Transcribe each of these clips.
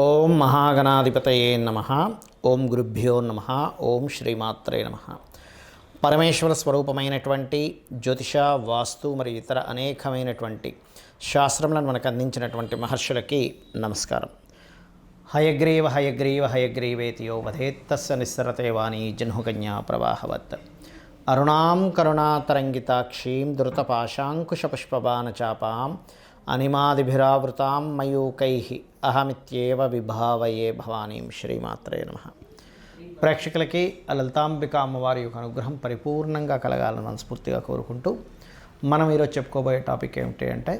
ఓం మహాగణాధిపతయే నమః. ఓం గురుభ్యో నమః. ఓం శ్రీమాత్రే నమః. పరమేశ్వర స్వరూపమైనటువంటి జ్యోతిష, వాస్తు మరియు ఇతర అనేకమైనటువంటి శాస్త్రములను మనకు అందించినటువంటి మహర్షులకి నమస్కారం. హయగ్రీవ హయగ్రీవ హయగ్రీవేతియో వధేత్తస్య నిస్సరతే వాణి జహ్నుకన్యా ప్రవాహవత్. అరుణాం కరుణాతరంగితాక్షీం ధృతపాశాంకుశపుష్పబాణచాపాం అనిమాదిభిరావృతాం మయూకైః అహమిత్యేవ విభావయే భవానీం. శ్రీమాత్రే నమః. ప్రేక్షకులకి లలితాంబిక అమ్మవారి యొక్క అనుగ్రహం పరిపూర్ణంగా కలగాలని మనస్ఫూర్తిగా కోరుకుంటూ మనం ఈరోజు చెప్పుకోబోయే టాపిక్ ఏమిటి అంటే,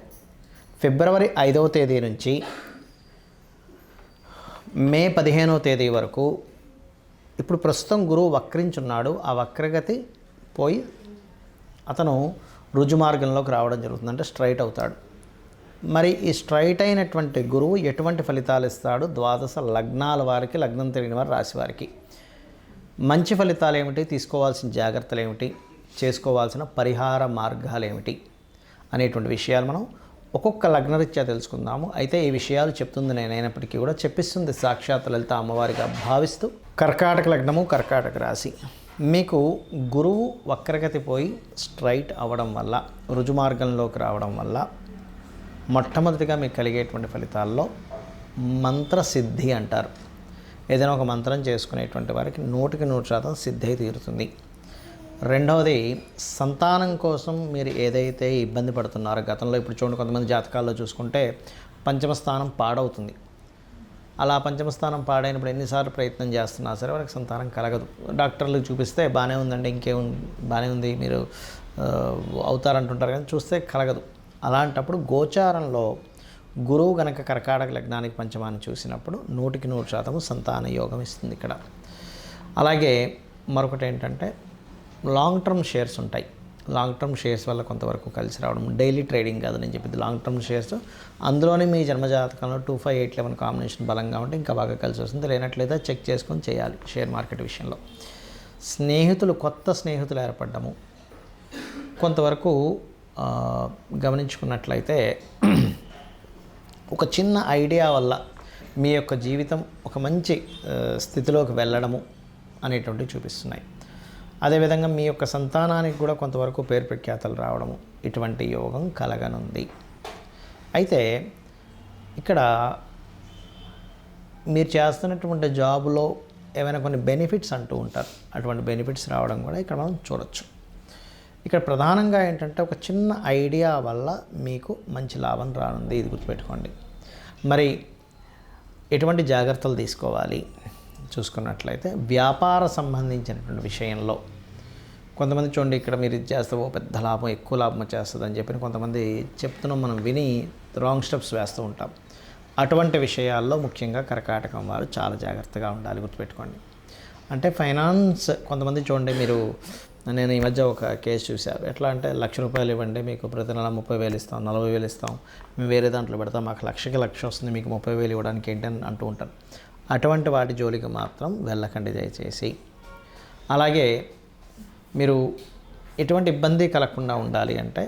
ఫిబ్రవరి 5వ తేదీ నుంచి మే 15వ తేదీ వరకు ఇప్పుడు ప్రస్తుతం గురువు వక్రించున్నాడు. ఆ వక్రగతి పోయి అతను రుజుమార్గంలోకి రావడం జరుగుతుంది, అంటే స్ట్రైట్ అవుతాడు. మరి ఈ స్ట్రైట్ అయినటువంటి గురువు ఎటువంటి ఫలితాలు ఇస్తాడు? ద్వాదశ లగ్నాల వారికి, లగ్నం తెలియని వారి రాశి వారికి మంచి ఫలితాలు ఏమిటి, తీసుకోవాల్సిన జాగ్రత్తలు ఏమిటి, చేసుకోవాల్సిన పరిహార మార్గాలు ఏమిటి అనేటువంటి విషయాలు మనం ఒక్కొక్క లగ్నరీత్యా తెలుసుకుందాము. అయితే ఈ విషయాలు చెప్తుంది నేనైనప్పటికీ కూడా చెప్పిస్తుంది సాక్షాత్ లలిత అమ్మవారిగా భావిస్తూ, కర్కాటక లగ్నము, కర్కాటక రాశి. మీకు గురువు వక్రగతి పోయి స్ట్రైట్ అవ్వడం వల్ల, రుజుమార్గంలోకి రావడం వల్ల మొట్టమొదటిగా మీకు కలిగేటువంటి ఫలితాల్లో మంత్రసిద్ధి అంటారు. ఏదైనా ఒక మంత్రం చేసుకునేటువంటి వారికి 100% సిద్ధి తీరుతుంది. రెండవది, సంతానం కోసం మీరు ఏదైతే ఇబ్బంది పడుతున్నారో గతంలో, ఇప్పుడు చూడండి కొంతమంది జాతకాల్లో చూసుకుంటే పంచమ స్థానం పాడవుతుంది. అలా పంచమ స్థానం పాడైనప్పుడు ఎన్నిసార్లు ప్రయత్నం చేస్తున్నా సరే వాళ్ళకి సంతానం కలగదు. డాక్టర్లకు చూపిస్తే బాగానే ఉందండి, ఇంకేం బాగానే ఉంది, మీరు అవుతారంటుంటారు, కానీ చూస్తే కలగదు. అలాంటప్పుడు గోచారంలో గురువు కనుక కర్కాటక లగ్నానికి పంచమాన్ని చూసినప్పుడు 100% సంతాన యోగం ఇస్తుంది ఇక్కడ. అలాగే మరొకటి ఏంటంటే, లాంగ్ టర్మ్ షేర్స్ ఉంటాయి. లాంగ్ టర్మ్ షేర్స్ వల్ల కొంతవరకు కలిసి రావడం, డైలీ ట్రేడింగ్ కాదు నేను చెప్పింది, లాంగ్ టర్మ్ షేర్స్. అందులోనే మీ జన్మజాతకంలో 25, 8, 11 కాంబినేషన్ బలంగా ఉంటే ఇంకా బాగా కలిసి వస్తుంది. లేనట్లయితే చెక్ చేసుకొని చేయాలి షేర్ మార్కెట్ విషయంలో. స్నేహితులు, కొత్త స్నేహితులు ఏర్పడము కొంతవరకు గమనించుకున్నట్లయితే ఒక చిన్న ఐడియా వల్ల మీ యొక్క జీవితం ఒక మంచి స్థితిలోకి వెళ్ళడము అనేటువంటివి చూపిస్తున్నాయి. అదేవిధంగా మీ యొక్క సంతానానికి కూడా కొంతవరకు పేరు ప్రఖ్యాతలు రావడము, ఇటువంటి యోగం కలగనుంది. అయితే ఇక్కడ మీరు చేస్తున్నటువంటి జాబులో ఏమైనా కొన్ని బెనిఫిట్స్ అంటూ ఉంటారు, అటువంటి బెనిఫిట్స్ రావడం కూడా ఇక్కడ మనం చూడొచ్చు. ఇక్కడ ప్రధానంగా ఏంటంటే, ఒక చిన్న ఐడియా వల్ల మీకు మంచి లాభం రానుంది, ఇది గుర్తుపెట్టుకోండి. మరి ఎటువంటి జాగ్రత్తలు తీసుకోవాలి చూసుకున్నట్లయితే, వ్యాపార సంబంధించినటువంటి విషయంలో కొంతమంది చూడండి, ఇక్కడ మీరు ఇది చేస్తే ఓ పెద్ద లాభం, ఎక్కువ లాభం వచ్చేస్తుంది అని చెప్పి కొంతమంది చెప్తున్నాం, మనం విని రాంగ్ స్టెప్స్ వేస్తూ ఉంటాం. అటువంటి విషయాల్లో ముఖ్యంగా కర్కాటకం వారు చాలా జాగ్రత్తగా ఉండాలి, గుర్తుపెట్టుకోండి. అంటే ఫైనాన్స్, కొంతమంది చూడండి, మీరు, నేను ఈ మధ్య ఒక కేసు చూశాను. ఎట్లా అంటే, ₹1,00,000 ఇవ్వండి, మీకు ప్రతి నెల 30,000 ఇస్తాం, 40,000 ఇస్తాం, మేము వేరే దాంట్లో పెడతాం, మాకు లక్షకి లక్ష వస్తుంది, మీకు 30,000 ఇవ్వడానికి ఏంటని అంటూ ఉంటారు. అటువంటి వాటి జోలికి మాత్రం వెళ్ళకండి దయచేసి. అలాగే మీరు ఎటువంటి ఇబ్బంది కలగకుండా ఉండాలి అంటే,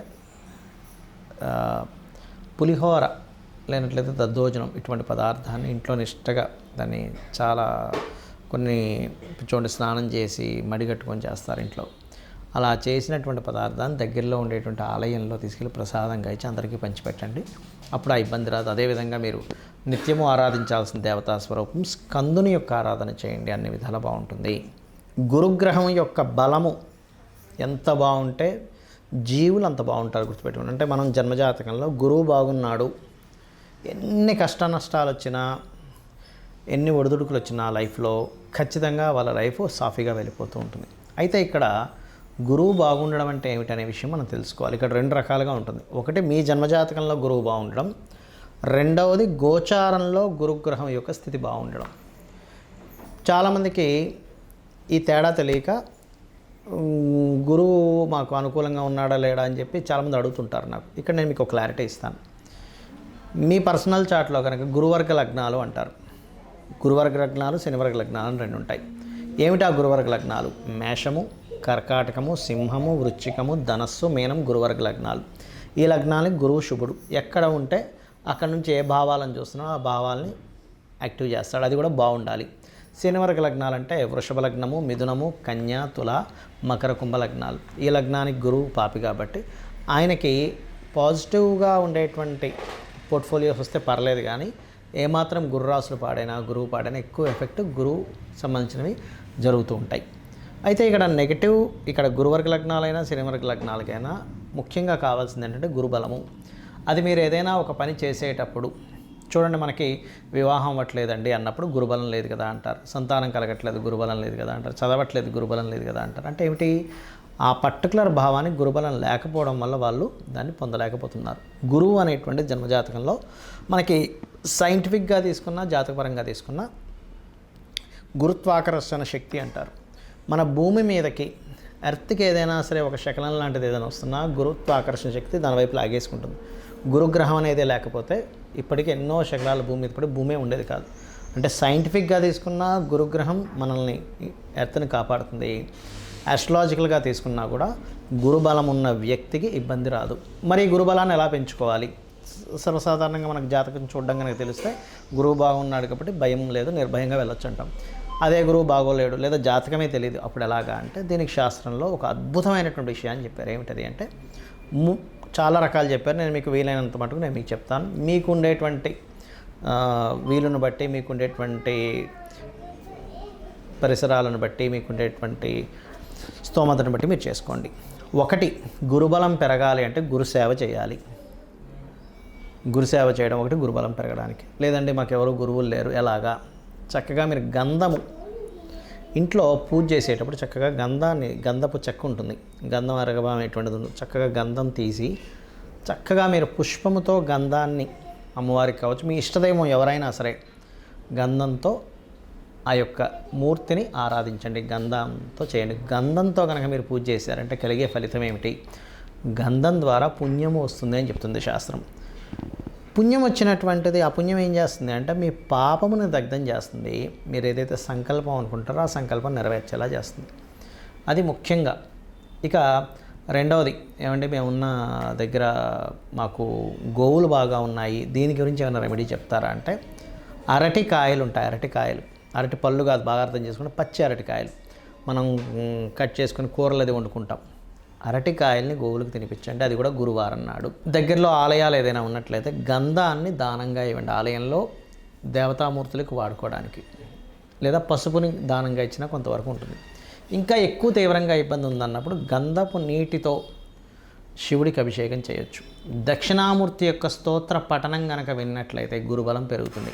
పులిహోర లేనట్లయితే దద్దోజనం, ఇటువంటి పదార్థాన్ని ఇంట్లో నిష్టగా దాన్ని చాలా కొన్ని చూడండి స్నానం చేసి మడిగట్టుకొని చేస్తారు ఇంట్లో. అలా చేసినటువంటి పదార్థాన్ని దగ్గరలో ఉండేటువంటి ఆలయంలో తీసుకెళ్ళి ప్రసాదంగా ఇచ్చి అందరికీ పంచిపెట్టండి, అప్పుడు ఆ ఇబ్బంది రాదు. అదేవిధంగా మీరు నిత్యము ఆరాధించాల్సిన దేవతా స్వరూపం స్కందుని యొక్క ఆరాధన చేయండి, అన్ని విధాలా బాగుంటుంది. గురుగ్రహం యొక్క బలము ఎంత బాగుంటే జీవులు అంత బాగుంటారు, గుర్తుపెట్టుకోండి. అంటే మనం జన్మజాతకంలో గురువు బాగున్నాడు, ఎన్ని కష్ట నష్టాలు వచ్చినా, ఎన్ని ఒడిదుడుకులు వచ్చినా లైఫ్లో ఖచ్చితంగా వాళ్ళ లైఫ్ సాఫీగా వెళ్ళిపోతూ ఉంటుంది. అయితే ఇక్కడ గురువు బాగుండడం అంటే ఏమిటనే విషయం మనం తెలుసుకోవాలి. ఇక్కడ 2 రకాలుగా ఉంటుంది. ఒకటి, మీ జన్మజాతకంలో గురువు బాగుండడం. రెండవది, గోచారంలో గురుగ్రహం యొక్క స్థితి బాగుండడం. చాలామందికి ఈ తేడా తెలియక గురువు మాకు అనుకూలంగా ఉన్నాడా లేడా అని చెప్పి చాలామంది అడుగుతుంటారు నాకు. ఇక్కడ నేను మీకు క్లారిటీ ఇస్తాను. మీ పర్సనల్ చార్ట్లో కనుక గురువర్గ లగ్నాలు అంటారు. గురువర్గ లగ్నాలు, శనివర్గ లగ్నాలు అని 2 ఉంటాయి. ఏమిటి ఆ గురువర్గ లగ్నాలు? మేషము, కర్కాటకము, సింహము, వృశ్చికము, ధనస్సు, మీనం గురువర్గ లగ్నాలు. ఈ లగ్నానికి గురువు శుభుడు ఎక్కడ ఉంటే అక్కడ నుంచి ఏ భావాలను చూస్తున్నామో ఆ భావాల్ని యాక్టివ్ చేస్తాడు, అది కూడా బాగుండాలి. శనివర్గ లగ్నాలు అంటే వృషభ లగ్నము, మిథునము, కన్య, తుల, మకర, కుంభ లగ్నాలు. ఈ లగ్నానికి గురువు పాపి కాబట్టి ఆయనకి పాజిటివ్గా ఉండేటువంటి పోర్ట్ఫోలియోస్ వస్తే పర్లేదు, కానీ ఏమాత్రం గురురాశులు పాడైనా గురువు పాడైనా ఎక్కువ ఎఫెక్ట్ గురువు సంబంధించినవి జరుగుతూ ఉంటాయి. అయితే ఇక్కడ నెగిటివ్, ఇక్కడ గురువర్గ లగ్నాలైనా శనివర్గ లగ్నాలకైనా ముఖ్యంగా కావాల్సింది ఏంటంటే గురుబలము. అది మీరు ఏదైనా ఒక పని చేసేటప్పుడు చూడండి, మనకి వివాహం అవ్వట్లేదండి అన్నప్పుడు గురుబలం లేదు కదా అంటారు, సంతానం కలగట్లేదు గురుబలం లేదు కదా అంటారు, చదవట్లేదు గురుబలం లేదు కదా అంటారు. అంటే ఏమిటి, ఆ పర్టికులర్ భావానికి గురుబలం లేకపోవడం వల్ల వాళ్ళు దాన్ని పొందలేకపోతున్నారు. గురువు అనేటువంటి జన్మజాతకంలో మనకి సైంటిఫిక్గా తీసుకున్నా జాతకపరంగా తీసుకున్నా గురుత్వాకర్షణ శక్తి అంటారు. మన భూమి మీదకి ఎర్త్కి ఏదైనా సరే ఒక శకలం లాంటిది ఏదైనా వస్తున్నా గురుత్వాకర్షణ శక్తి దాని వైపు లాగేసుకుంటుంది. గురుగ్రహం అనేది లేకపోతే ఇప్పటికీ ఎన్నో శకలాల భూమి మీద పడి భూమే ఉండేది కాదు. అంటే సైంటిఫిక్గా తీసుకున్న గురుగ్రహం మనల్ని ఎర్త్ని కాపాడుతుంది. ఆస్ట్రాలజికల్గా తీసుకున్నా కూడా గురుబలం ఉన్న వ్యక్తికి ఇబ్బంది రాదు. మరి గురుబలాన్ని ఎలా పెంచుకోవాలి? సర్వసాధారణంగా మనకు జాతకం చూడడం కనుక తెలిస్తే గురువు బాగున్నాడు కాబట్టి భయం లేదు, నిర్భయంగా వెళ్ళొచ్చు అంటాం. అదే గురువు బాగోలేడు లేదా జాతకమే తెలియదు, అప్పుడు ఎలాగా అంటే దీనికి శాస్త్రంలో ఒక అద్భుతమైనటువంటి విషయాన్ని చెప్పారు. ఏమిటది అంటే చాలా రకాలు చెప్పారు. నేను మీకు వీలైనంత మటుకు నేను మీకు చెప్తాను. మీకు ఉండేటువంటి వీలును బట్టి, మీకు ఉండేటువంటి పరిసరాలను బట్టి, మీకు ఉండేటువంటి స్తోమతను బట్టి మీరు చేసుకోండి. ఒకటి, గురుబలం పెరగాలి అంటే గురుసేవ చేయాలి. గురుసేవ చేయడం ఒకటి గురుబలం పెరగడానికి. లేదండి మాకెవరు గురువులు లేరు, ఎలాగా? చక్కగా మీరు గంధము ఇంట్లో పూజ చేసేటప్పుడు చక్కగా గంధపు చెక్క ఉంటుంది, గంధం అరగబనేటువంటిది ఉంది. చక్కగా గంధం తీసి చక్కగా మీరు పుష్పముతో గంధాన్ని అమ్మవారికి కావచ్చు, మీ ఇష్టదైవం ఎవరైనా సరే గంధంతో ఆ యొక్క మూర్తిని ఆరాధించండి, గంధంతో చేయండి. గంధంతో కనుక మీరు పూజ చేశారంటే కలిగే ఫలితం ఏమిటి? గంధం ద్వారా పుణ్యము వస్తుంది అని చెప్తుంది శాస్త్రం. పుణ్యం వచ్చినటువంటిది ఆ పుణ్యం ఏం చేస్తుంది అంటే మీ పాపమును దగ్ధం చేస్తుంది. మీరు ఏదైతే సంకల్పం అనుకుంటారో ఆ సంకల్పం నెరవేర్చేలా చేస్తుంది. అది ముఖ్యంగా. ఇక రెండవది ఏమంటే మేమున్న దగ్గర మాకు గోవులు బాగా ఉన్నాయి, దీని గురించి ఏమైనా రెమెడీ చెప్తారా అంటే అరటికాయలు ఉంటాయి. అరటి పళ్ళు కాదు, బాగా అర్థం చేసుకుంటే పచ్చి అరటికాయలు మనం కట్ చేసుకుని కూరలు అది వండుకుంటాం. అరటికాయల్ని గోవులకు తినిపించండి, అది కూడా గురువారం నాడు. దగ్గరలో ఆలయాలు ఏదైనా ఉన్నట్లయితే గంధాన్ని దానంగా ఇవ్వండి, ఆలయంలో దేవతామూర్తులకు వాడుకోవడానికి. లేదా పసుపుని దానంగా ఇచ్చినా కొంతవరకు ఉంటుంది. ఇంకా ఎక్కువ తీవ్రంగా ఇబ్బంది ఉందన్నప్పుడు గంధపు నీటితో శివుడికి అభిషేకం చేయొచ్చు. దక్షిణామూర్తి యొక్క స్తోత్ర పఠనం కనుక విన్నట్లయితే గురుబలం పెరుగుతుంది.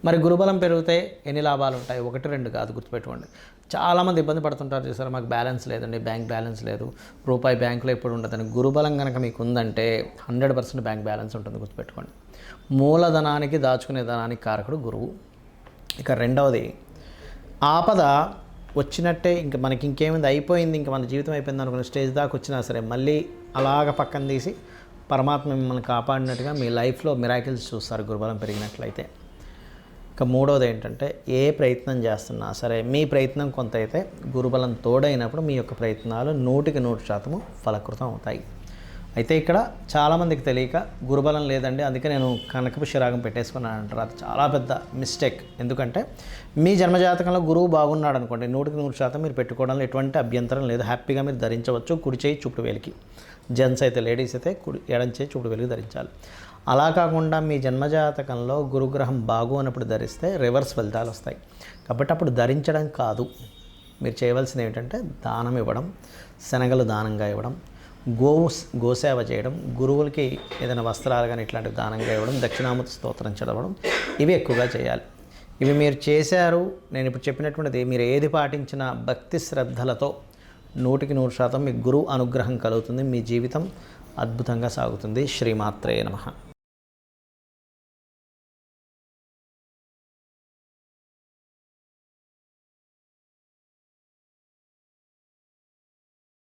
మరి గురుబలం పెరిగితే ఎన్ని లాభాలు ఉంటాయి? 1-2 కాదు, గుర్తుపెట్టుకోండి. చాలామంది ఇబ్బంది పడుతుంటారు, చూసారు, మాకు బ్యాలెన్స్ లేదండి, బ్యాంక్ బ్యాలెన్స్ లేదు, రూపాయి బ్యాంకులో ఎప్పుడు ఉండదని. గురుబలం కనుక మీకు ఉందంటే 100% బ్యాంక్ బ్యాలెన్స్ ఉంటుంది, గుర్తుపెట్టుకోండి. మూలధనానికి దాచుకునే ధనానికి కారకుడు గురువు. ఇక రెండవది, ఆపద వచ్చినట్టే ఇంక మనకి ఇంకేమైంది అయిపోయింది, ఇంక మన జీవితం అయిపోయింది అనుకున్న స్టేజ్ దాకా వచ్చినా సరే మళ్ళీ అలాగ పక్కన తీసి పరమాత్మ మిమ్మల్ని కాపాడినట్టుగా మీ లైఫ్లో మిరాకిల్స్ చూస్తారు గురుబలం పెరిగినట్లయితే. ఇక మూడవది ఏంటంటే ఏ ప్రయత్నం చేస్తున్నా సరే మీ ప్రయత్నం కొంత అయితే గురుబలం తోడైనప్పుడు మీ యొక్క ప్రయత్నాలు 100% ఫలకృతం అవుతాయి. అయితే ఇక్కడ చాలామందికి తెలియక గురుబలం లేదండి అందుకే నేను కనకపు శిరాగం పెట్టేసుకున్నాను అంటారు. అది చాలా పెద్ద మిస్టేక్. ఎందుకంటే మీ జన్మజాతకంలో గురువు బాగున్నాడు అనుకోండి, 100% మీరు పెట్టుకోవడంలో ఎటువంటి అభ్యంతరం లేదు, హ్యాపీగా మీరు ధరించవచ్చు. కుడి చేయి చూపుడు వేలికి, జెంట్స్ అయితే లేడీస్ అయితే ఎడం చేయి చూపుడు వేలికి ధరించాలి. అలా కాకుండా మీ జన్మజాతకంలో గురుగ్రహం బాగు అన్నప్పుడు ధరిస్తే రివర్స్ ఫలితాలు వస్తాయి. కాబట్టి అప్పుడు ధరించడం కాదు, మీరు చేయవలసింది ఏమిటంటే దానం ఇవ్వడం, శనగలు దానంగా ఇవ్వడం, గోసేవ చేయడం, గురువులకి ఏదైనా వస్త్రాలు కానీ ఇట్లాంటివి దానంగా ఇవ్వడం, దక్షిణామూర్తి స్తోత్రం చదవడం, ఇవి ఎక్కువగా చేయాలి. ఇవి మీరు చేశారు, నేను ఇప్పుడు చెప్పినటువంటిది మీరు ఏది పాటించినా భక్తి శ్రద్ధలతో 100% మీకు గురువు అనుగ్రహం కలుగుతుంది, మీ జీవితం అద్భుతంగా సాగుతుంది. శ్రీమాత్రే నమః.